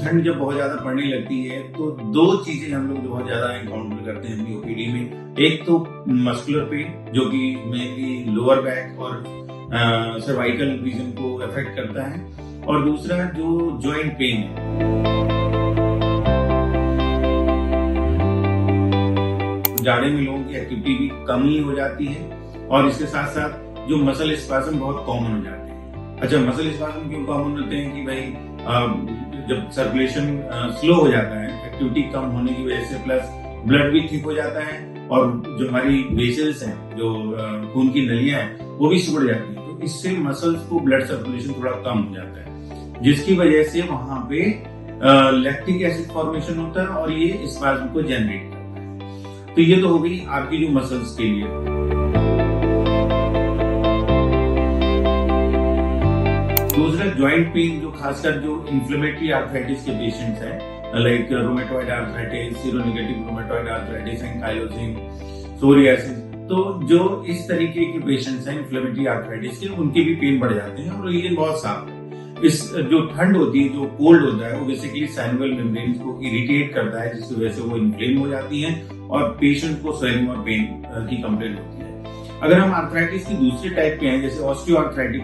ठंड जब बहुत ज्यादा पड़ने लगती है तो दो चीजें हम लोग बहुत ज्यादा एनकाउंटर करते हैं अपनी ओपीडी में। एक तो मस्कुलर पेन जो कि मेनली लोअर बैक और सर्वाइकल रीजन को अफेक्ट करता है, और दूसरा जो जॉइंट पेन है। जाड़े में लोगों की एक्टिविटी भी कम ही हो जाती है और इसके साथ साथ जो मसल स्पाज़म बहुत कॉमन हो जाते हैं। अच्छा, मसल स्पाज़म क्यों कॉमन होते हैं कि भाई जब सर्कुलेशन स्लो हो जाता है, एक्टिविटी कम होने की वजह से, प्लस ब्लड भी ठीक हो जाता है और जो हमारी वेसल्स हैं, जो खून की नलियां हैं, वो भी सिकुड़ जाती है। तो इससे मसल्स को ब्लड सर्कुलेशन थोड़ा कम हो जाता है, जिसकी वजह से वहां पे लैक्टिक एसिड फॉर्मेशन होता है और ये स्पाज़म को जनरेट करता है। तो ये तो हो गई आपकी जो मसल्स के लिए। दूसरा जॉइंट पेन, जो खासकर जो इन्फ्लेमेटरी आर्थराइटिस के पेशेंट्स हैं, like rheumatoid arthritis, seronegative rheumatoid arthritis, ankylosis, psoriasis, तो जो इस तरीके के पेशेंट्स हैं इन्फ्लेमेटरी आर्थराइटिस के, उनके भी पेन बढ़ जाते हैं और ये बहुत साफ है। इस जो ठंड होती है, जो कोल्ड होता है, वो बेसिकली साइनोवियल मेम्ब्रेन्स को इरिटेट करता है, जिसकी वजह से वो इन्फ्लेम हो जाती हैं और पेशेंट को स्वेलिंग और पेन की कंप्लेंट होती है। अगर हम आर्थराइटिस की दूसरे टाइप के हैं, जैसे ऑस्टियोआर्थराइटिक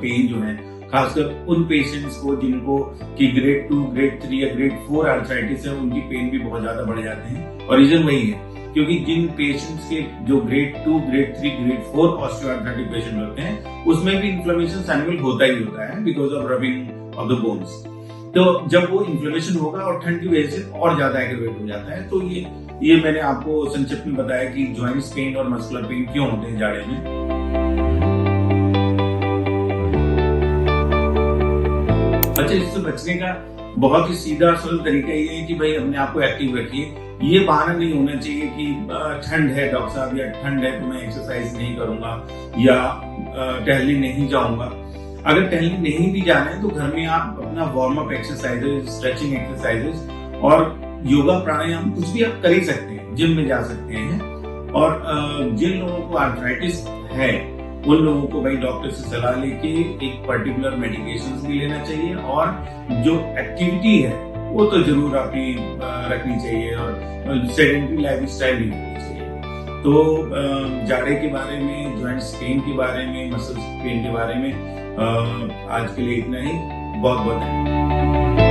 पेन जो है, खासकर उन पेशेंट्स को जिनको कि ग्रेड 2, ग्रेड 3 या ग्रेड 4 आर्थराइटिस है, उनकी पेन भी बहुत ज्यादा बढ़ जाते हैं। और रीजन वही है क्योंकि जिन पेशेंट्स के जो ग्रेड 2, ग्रेड 3, ग्रेड 4 ऑस्टियोआर्थराइटिक पेशेंट होते हैं, उसमें भी इन्फ्लेमेशन साइनोवियल होता ही होता है because of rubbing of the bones. तो जब वो इन्फ्लेमेशन होगा और ठंड की वजह से और ज्यादा एग्रेवेट हो जाता है। तो ये मैंने आपको संक्षिप्त में बताया कि जॉइंट्स पेन और मस्कुलर पेन क्यों होते हैं जाड़े में। अच्छा, इससे बचने का बहुत ही सीधा सरल तरीका ये है कि भाई अपने आप को एक्टिव रखिए। ये बहाना नहीं होना चाहिए कि ठंड है डॉक्टर साहब, या ठंड है तो मैं एक्सरसाइज नहीं करूंगा या टहलने नहीं जाऊंगा। अगर टहलने नहीं भी जाना है तो घर में आप अपना warm up exercises, stretching exercises और योगा प्राणायाम कुछ भी आप कर ही सकते हैं, जिम में जा सकते हैं। और जिन लोगों को आर्थराइटिस है उन लोगों को भाई डॉक्टर से सलाह लेके एक पर्टिकुलर मेडिकेशंस भी लेना चाहिए और जो एक्टिविटी है वो तो जरूर आपकी रखनी चाहिए और सेडेंटरी लाइफस्टाइल नहीं रखनी चाहिए। तो जाड़े के बारे में, जॉइंट्स पेन के बारे में, मसल्स पेन के बारे में आज के लिए इतना ही। बहुत बहुत धन्यवाद।